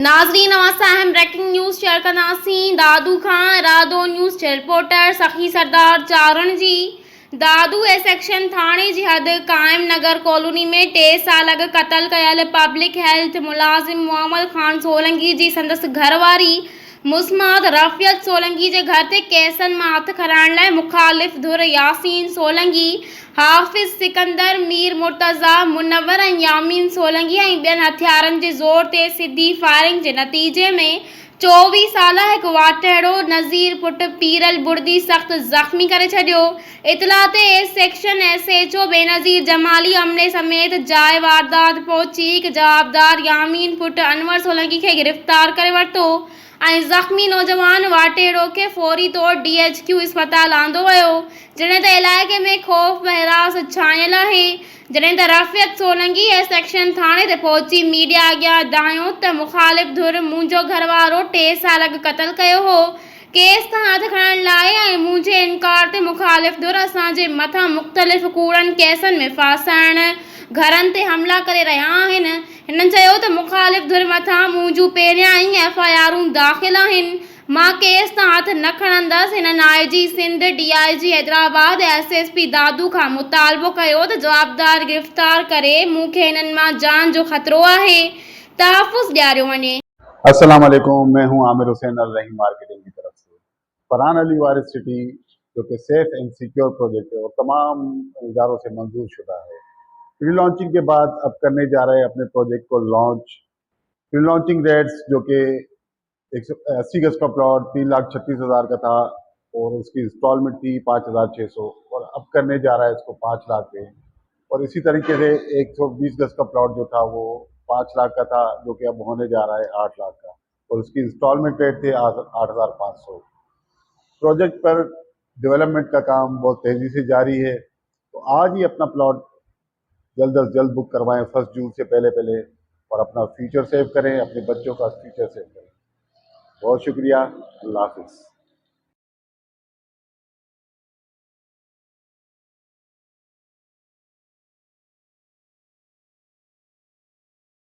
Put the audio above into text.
नाज़रीन अहम breaking news share कंदासीं दादू खां रादो न्यूज़ जे रिपोर्टर सखी सरदार चारण जी। दादू ए सेक्शन थाणे जी हद कायम नगर कॉलोनी में 3 साल अॻु क़त्ल कयल पब्लिक हेल्थ मुलाज़िम मोहम्मद खान सोलंकी जी संदसि घरवारी मुस्मात रफ़ियत सोलंकी जे घर ते केसनि मां हथ खणाइण लाइ मुख़ालिफ़ धुर यासीन सोलंकी, हाफ़िज़ सिकंदर, मीर मुर्तज़ा, मुनव्वर ऐं यामीन सोलंकी ऐं ॿियनि हथियारनि जे ज़ोर ते सिधी फायरिंग जे नतीजे में 24 साला हिकु वाटेड़ो नज़ीर पुट पीरल बुर्दी सख़्त ज़ख़्मी करे छॾियो। इतला ते सेक्शन SHO बेनज़ीर जमाली अमले समेत जाइ वारदात पहुची हिकु जवाबदार यामीन पुट अनवर सोलंकी खे गिरफ़्तार करे वरितो ऐं ज़ख़्मी नौजवान वाटेड़ो खे फौरी तौर DHQ अस्पताल आंदो वियो, जॾहिं त इलाइक़े में ख़ौफ़ बहिरास छायल आहे। जॾहिं त रफ़ियत सोलंकी सेक्शन थाणे ते पहुची मीडिया अॻियां दायो त मुख़ालिफ़ धुर मुंहिंजो घरवारो 3 साल अॻु क़त्ल कयो हो, केस तां हथ खणण लाइ ऐं मुंहिंजे इनकार ते मुख़ालिफ़ धुर असांजे मथां मुख़्तलिफ़ कूड़नि केसनि में फासाइण, घरनि ते हमला करे रहिया आहिनि। हिननि चयो त मुख़ालिफ़ धुर मथां मुंहिंजूं पहिरियां ई FIRूं दाख़िल आहिनि। मां केस तां हथ न खणंदसि। हिननि IG सिंध, DIG हैदराबाद ऐं SSP दादू खां मुतालबो कयो त जवाबदार गिरफ़्तार करे मूंखे हिननि मां जान जो ख़तरो आहे, तहफ़्फ़ुज़ ॾियारियो वञे। अस्सलाम वालेकुम, मैं हूं आमिर हुसैन अल रहीम मार्केटिंग की तरफ से। फरहान अली वारिस सिटी जो कि सेफ एंड सिक्योर प्रोजेक्ट है और तमाम इदारों से मंजूर शुदा है, प्री लॉन्चिंग के बाद अब करने जा रहे हैं अपने प्रोजेक्ट को लॉन्च। प्री लॉन्चिंग रेट्स जो कि 180 गज का प्लॉट 3,36,000 का था और उसकी इंस्टॉलमेंट थी 5,600 और अब करने जा रहा है इसको 5 लाख पे। और इसी तरीके से 120 गज का प्लॉट जो था वो 5 लाख का था, जो कि अब होने जा रहा है 8 लाख का और उसकी इंस्टॉलमेंट रेट थे 8,500। प्रोजेक्ट पर डेवलपमेंट का काम बहुत तेज़ी से जारी है, तो आज ही अपना प्लॉट जल्द अज जल्द बुक करवाएं 1 जून से पहले और अपना फ्यूचर सेव करें, अपने बच्चों का फ्यूचर सेव करें। बहुत शुक्रिया, अल्लाह हाफिज़।